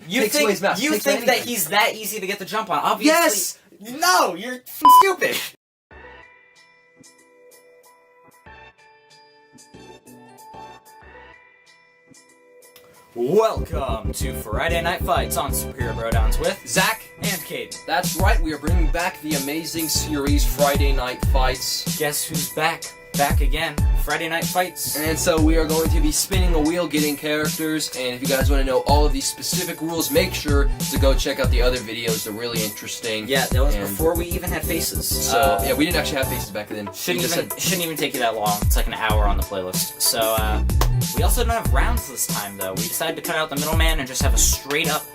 You think that he's that easy to get the jump on? Obviously. Yes! No, you're stupid. Welcome to Friday Night Fights on Superior Brodowns with Zach and Caden. That's right, we are bringing back the amazing series Friday Night Fights. Guess who's back? Back again. Friday Night Fights. And so we are going to be spinning a wheel, getting characters, and if you guys want to know all of these specific rules, make sure to go check out the other videos. They're really interesting. Yeah, that was before we even had faces. So, yeah, we didn't actually have faces back then. Shouldn't even take you that long. It's like an hour on the playlist. So, we also don't have rounds this time, though. We decided to cut out the middleman and just have a straight-up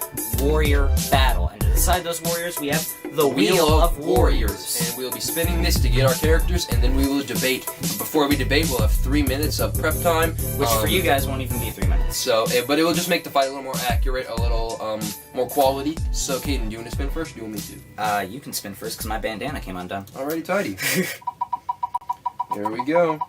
warrior battle. And to decide those warriors, we have the Wheel of Warriors. And we'll be spinning this to get our characters, and then we will debate. Before we debate, we'll have 3 minutes of prep time. Which for you guys won't even be 3 minutes. So, but it will just make the fight a little more accurate, a little more quality. So, Caden, do you want to spin first, or do you want me to? You can spin first, because my bandana came undone. Alrighty, tidy. Here we go.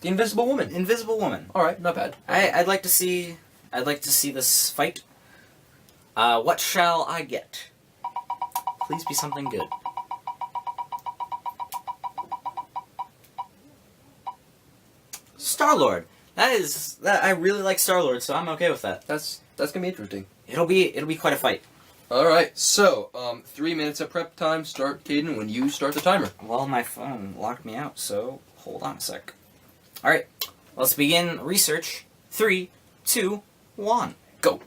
The Invisible Woman. Invisible Woman. All right, not bad. I'd like to see this fight. What shall I get? Please be something good. Star-Lord. I really like Star-Lord, so I'm okay with that. That's gonna be interesting. It'll be quite a fight. All right, so 3 minutes of prep time. Start, Caden, when you start the timer. Well, my phone locked me out, so hold on a sec. All right, let's begin research. 3, 2, 1, go.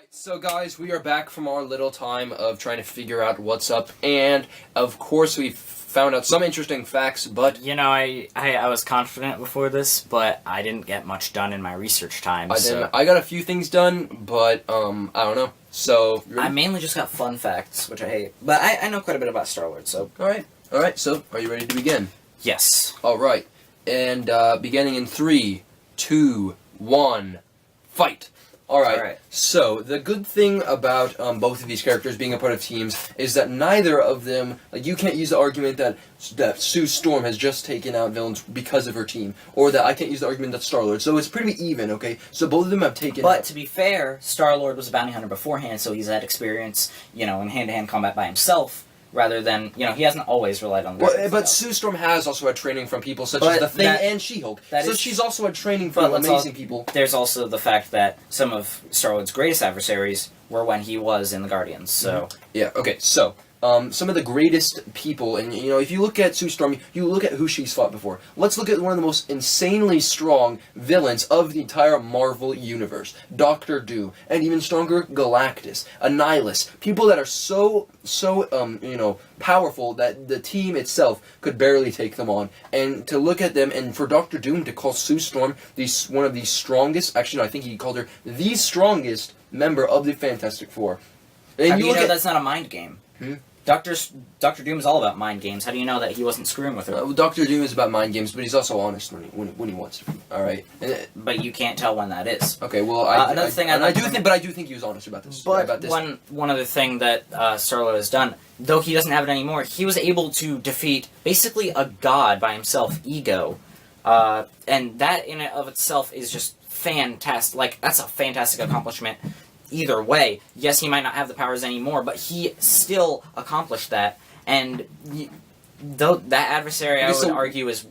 So guys, we are back from our little time of trying to figure out what's up, and of course we found out some interesting facts, but... You know, I was confident before this, but I didn't get much done in my research time, I got a few things done, but, I don't know. So... I mainly just got fun facts, which I hate. But I know quite a bit about Star-Lord, so... Alright, so are you ready to begin? Yes. Alright, and beginning in 3, 2, 1, fight! Alright, so the good thing about both of these characters being a part of teams is that neither of them, like, you can't use the argument that Sue Storm has just taken out villains because of her team, or that I can't use the argument that Star-Lord, so it's pretty even, okay? So both of them have taken But to be fair, Star-Lord was a bounty hunter beforehand, so he's had experience, you know, in hand-to-hand combat by himself, rather than, you know, he hasn't always relied on the but Sue Storm has also had training from people such as The Thing and She-Hulk. So she's also had training from amazing people. There's also the fact that some of Star-Lord's greatest adversaries were when he was in the Guardians, so... Yeah, okay, so... some of the greatest people, and you know, if you look at Sue Storm, you look at who she's fought before. Let's look at one of the most insanely strong villains of the entire Marvel Universe. Doctor Doom, and even stronger, Galactus, Annihilus. People that are so, you know, powerful that the team itself could barely take them on. And to look at them, and for Doctor Doom to call Sue Storm one of the strongest, actually no, I think he called her the strongest member of the Fantastic Four. And How do you know that's not a mind game? Hmm? Dr. Doom is all about mind games. How do you know that he wasn't screwing with her? Dr. Doom is about mind games, but he's also honest when he wants to be. All right. But you can't tell when that is. Okay. Well, I do think he was honest about this. But one other thing that Star-Lord has done, though he doesn't have it anymore, he was able to defeat basically a god by himself, Ego, and that in and of itself is just fantastic. Like, that's a fantastic accomplishment. Either way, yes, he might not have the powers anymore, but he still accomplished that. And though that adversary, I would argue, is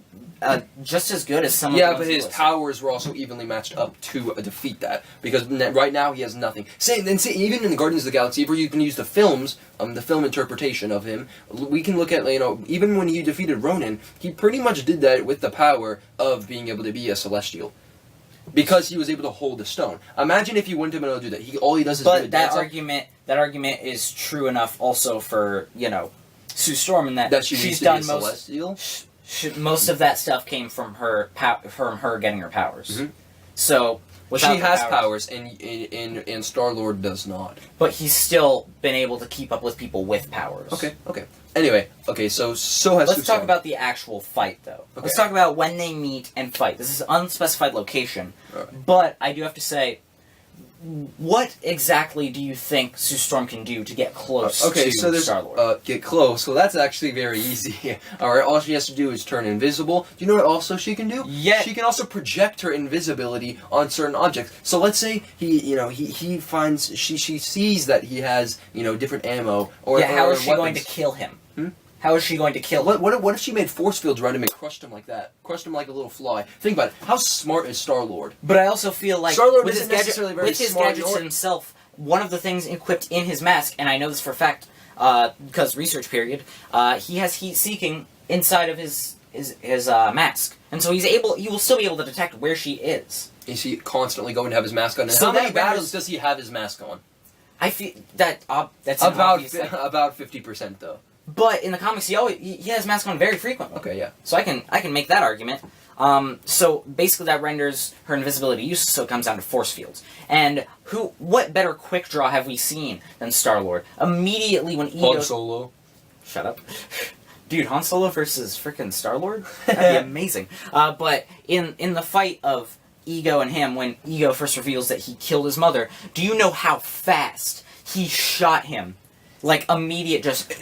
just as good as some of the but his powers were also evenly matched up to defeat that. Because right now he has nothing. Even in the Guardians of the Galaxy, if you can use the films, the film interpretation of him, we can look at, you know, even when he defeated Ronan, he pretty much did that with the power of being able to be a Celestial. Because he was able to hold the stone. Imagine if he wouldn't have been able to do that. All he does is do But that argument is true enough also for, you know, Sue Storm in that she's done Celestial. Most of that stuff came from her getting her powers. Mm-hmm. So without She the has powers, and Star-Lord does not. but he's still been able to keep up with people with powers. Okay. Anyway, so has Let's Sue talk Storm. about the actual fight, though. Okay. Let's talk about when they meet and fight. This is an unspecified location, Alright. but I do have to say, what exactly do you think Sue Storm can do to get close Okay, to so there's Star-Lord? get close. Well, that's actually very easy. All right, all she has to do is turn invisible. Do you know what also she can do? Yet- She can also project her invisibility on certain objects. So let's say he finds she sees that he has different ammo or Yeah, how or is she going to weapons. kill him? Hmm? How is she going to kill him? What if she made force fields around him and crushed him like that? Crushed him like a little fly. Think about it. How smart is Star-Lord? But I also feel like Star-Lord with his, isn't necessarily very with his smart gadgets nor- himself, one of the things equipped in his mask, and I know this for a fact, because research period, he has heat seeking inside of his mask, and so he will still be able to detect where she is. Is he constantly going to have his mask on? And So how many that battles renders- does he have his mask on? I feel that's an obvious thing. About 50% though. But in the comics, he has his mask on very frequently. Okay, yeah. So I can make that argument. So basically that renders her invisibility useless, so it comes down to force fields. And what better quick draw have we seen than Star-Lord? Immediately when Ego... Han Solo. Shut up. Dude, Han Solo versus frickin' Star-Lord? That'd be amazing. But in the fight of Ego and him, when Ego first reveals that he killed his mother, do you know how fast he shot him? Like, immediate just...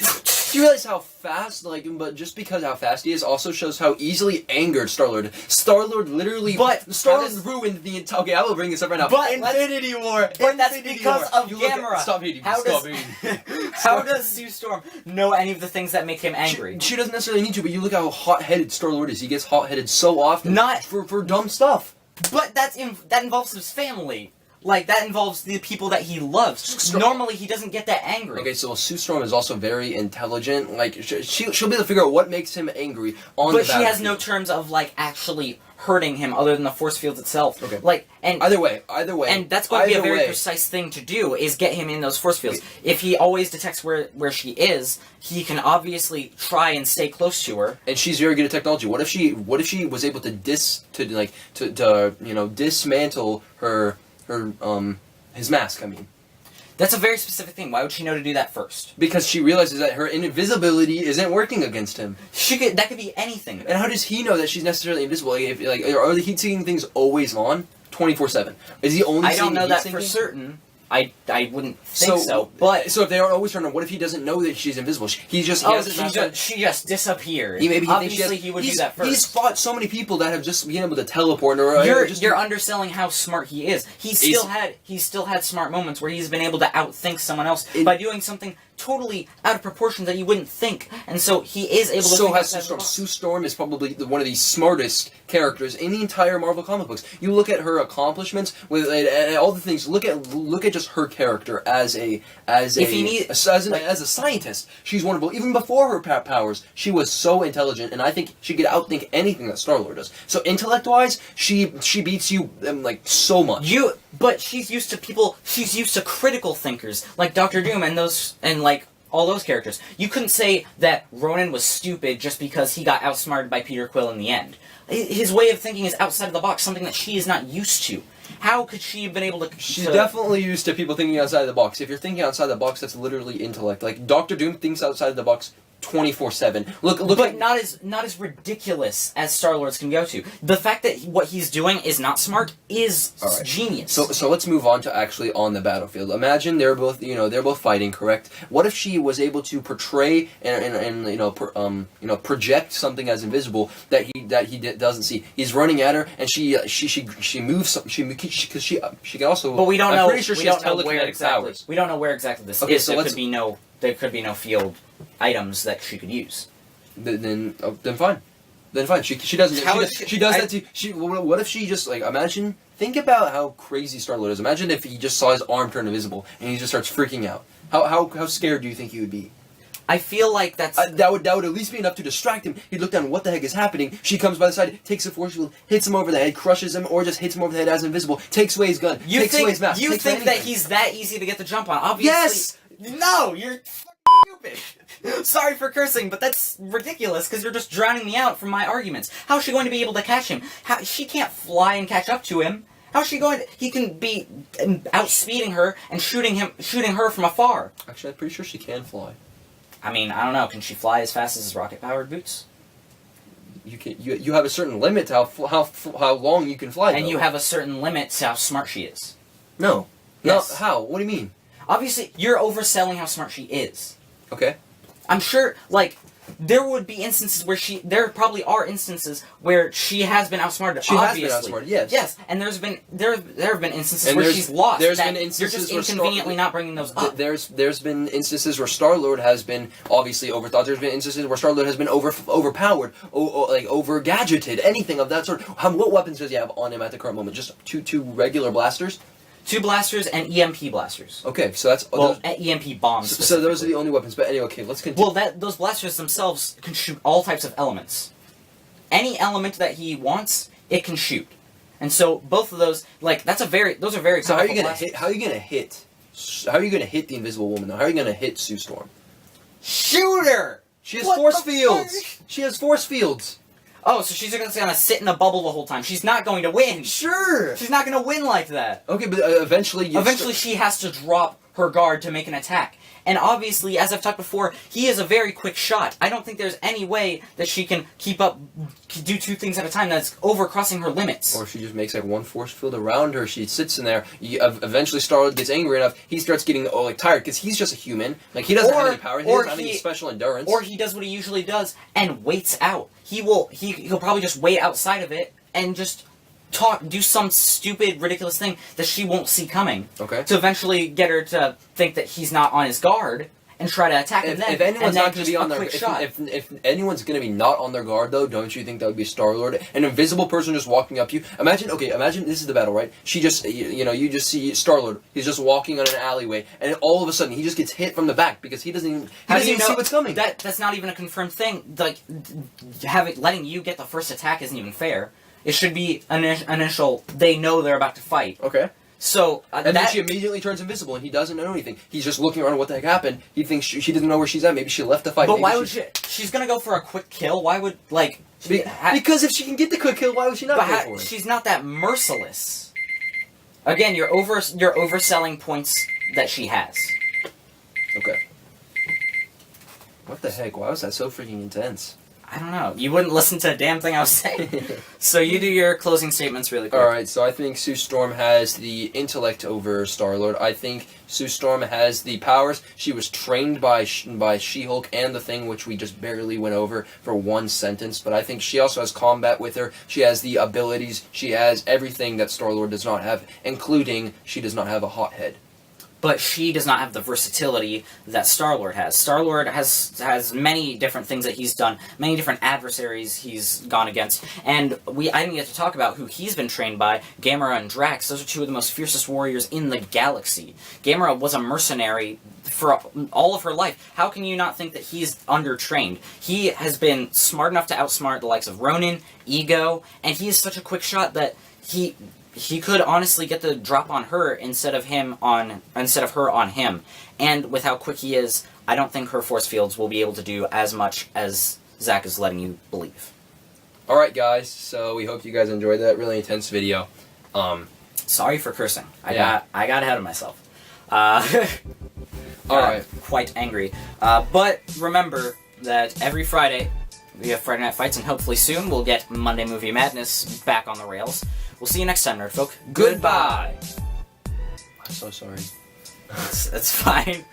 Do you realize how fast, but just because how fast he is also shows how easily angered Star-Lord. Star-Lord literally... But Star-Lord how does- ruined the entire... Okay, I will bring this up right now. But Infinity War! But that's Infinity because War. of You look at- Gamera. Stop hating. How Stop does hating. how does Sue Storm know any of the things that make him angry? She doesn't necessarily need to, but you look how hot-headed Star-Lord is. He gets hot-headed so often. Not- for dumb stuff. But that involves his family. Like, that involves the people that he loves. Normally, he doesn't get that angry. Okay, so Sue Storm is also very intelligent. Like, she'll be able to figure out what makes him angry on the But she has no battlefield. terms of, like, actually hurting him other than the force fields itself. Okay. Like, and... Either way. And that's going to be a Either very way. precise thing to do, is get him in those force fields. If he always detects where she is, he can obviously try and stay close to her. And she's very good at technology. What if she was able to dismantle her his mask, I mean. That's a very specific thing. Why would she know to do that first? Because she realizes that her invisibility isn't working against him. That could be anything. And how does he know that she's necessarily invisible? Are the heat-seeking things always on 24/7? Is he only I seeing don't know that for heat-seeking? certain. I wouldn't think so. But so if they are always turned on, what if he doesn't know that she's invisible? He has his mask on. she just disappeared. Maybe Obviously, he would do that first. He's fought so many people that have just been able to teleport. Or You're underselling how smart he is. He's still had smart moments where he's been able to outthink someone else by doing something totally out of proportion that you wouldn't think, and so he is able to. So think has Sue outside the Storm. box. Sue Storm is probably one of the smartest characters in the entire Marvel comic books. You look at her accomplishments with and all the things. Look at just her character as a scientist. She's wonderful. Even before her powers, she was so intelligent, and I think she could outthink anything that Star-Lord does. So intellect-wise, she beats you so much. But she's used to people. She's used to critical thinkers like Doctor Doom and like all those characters. You couldn't say that Ronan was stupid just because he got outsmarted by Peter Quill in the end. His way of thinking is outside of the box, something that she is not used to. How could she have been able to... She's definitely used to people thinking outside the box. If you're thinking outside the box, that's literally intellect. Like, Doctor Doom thinks outside the box 24/7. Look but at... not as ridiculous as Star-Lord's can go to. The fact that what he's doing is not smart is genius. So let's move on to actually on the battlefield. Imagine they're both fighting, correct? What if she was able to portray and project something as invisible that he doesn't see? He's running at her, and she moves. Because she can also. But we don't know. I'm pretty sure she has don't know where telekinetic exactly. powers. We don't know where exactly this Okay, is. so There could be no field items that she could use. Then fine. Then fine. She doesn't. She does that too. What if she just imagine? Think about how crazy Star-Lord is. Imagine if he just saw his arm turn invisible and he just starts freaking out. How scared do you think he would be? I feel like that would at least be enough to distract him. He'd look down. What the heck is happening? She comes by the side, takes a force field, hits him over the head, crushes him, or just hits him over the head as invisible. Takes away his gun. Takes away his mask. You takes think away that anything. he's that easy to get the jump on? Obviously. Yes. No, you're stupid. Sorry for cursing, but that's ridiculous because you're just drowning me out from my arguments. How is she going to be able to catch him? She can't fly and catch up to him. How's she going? He can be outspeeding her and shooting her from afar. Actually, I'm pretty sure she can fly. I mean, I don't know. Can she fly as fast as his rocket-powered boots? You have a certain limit to how long you can fly. And though. you have a certain limit to how smart she is. No. Yes. No. How? What do you mean? Obviously, you're overselling how smart she is. Okay. I'm sure, like, there would be instances where there probably are instances where she has been outsmarted. She obviously. has been outsmarted. Yes. Yes, and there have been instances And where she's lost. there's that been instances you're just where inconveniently not bringing those up. There's been instances where Star-Lord has been obviously overthought. There's been instances where Star-Lord has been overpowered, like over-gadgeted, anything of that sort. What weapons does he have on him at the current moment? Just two regular blasters? 2 blasters and EMP blasters. Okay, so that's EMP bombs. So those are the only weapons. But anyway, okay, let's continue. Well, those blasters themselves can shoot all types of elements. Any element that he wants, it can shoot. And so both of those, like, those are very So powerful how are you gonna blasters. hit? How are you gonna hit? How are you gonna hit the Invisible Woman? Though? How are you gonna hit Sue Storm? Shoot her! She has What force the fields. fuck? She has force fields. Oh, so she's just gonna sit in a bubble the whole time. She's not going to win. Sure. She's not gonna win like that. Okay, but eventually She has to drop her guard to make an attack. And obviously, as I've talked before, he is a very quick shot. I don't think there's any way that she can do 2 things at a time. That's overcrossing her limits. Or she just makes like one force field around her. She sits in there. Eventually, Star-Lord gets angry enough. He starts getting tired because he's just a human. Like he doesn't have any power. He doesn't have any special endurance. Or he does what he usually does and waits out. He'll probably just wait outside of it and just do some stupid, ridiculous thing that she won't see coming. Okay. To eventually get her to think that he's not on his guard and try to attack him then. If anyone's not going to be on their if anyone's going to be not on their guard though, don't you think that would be Star-Lord? An invisible person just walking up to you. Imagine this is the battle, right? She just you just see Star-Lord. He's just walking on an alleyway, and all of a sudden he just gets hit from the back because he doesn't even see what's coming. That's not even a confirmed thing. Like letting you get the first attack isn't even fair. It should be initial. They know they're about to fight. Okay. So and then she immediately turns invisible, and he doesn't know anything. He's just looking around. What the heck happened? He thinks she doesn't know where she's at. Maybe she left the fight. But why would she? She's gonna go for a quick kill. Why would because if she can get the quick kill, why would she not go for it? She's not that merciless. Again, you're overselling points that she has. Okay. What the heck? Why was that so freaking intense? I don't know. You wouldn't listen to a damn thing I was saying. So you do your closing statements really quick. Alright, so I think Sue Storm has the intellect over Star-Lord. I think Sue Storm has the powers. She was trained by She-Hulk and the Thing, which we just barely went over for one sentence. But I think she also has combat with her. She has the abilities. She has everything that Star-Lord does not have, including she does not have a hot head. But she does not have the versatility that Star-Lord has. Star-Lord has many different things that he's done, many different adversaries he's gone against, and I didn't get to talk about who he's been trained by. Gamera and Drax, those are 2 of the most fiercest warriors in the galaxy. Gamera was a mercenary for all of her life. How can you not think that he's undertrained? He has been smart enough to outsmart the likes of Ronin, Ego, and he is such a quick shot that he could honestly get the drop on her instead of her on him. And with how quick he is, I don't think her force fields will be able to do as much as Zach is letting you believe. Alright guys, so we hope you guys enjoyed that really intense video. Sorry for cursing. I got ahead of myself. Alright. Quite angry. But remember that every Friday we have Friday Night Fights, and hopefully soon we'll get Monday Movie Madness back on the rails. We'll see you next time, Nerdfolk. Goodbye! I'm so sorry. It's fine.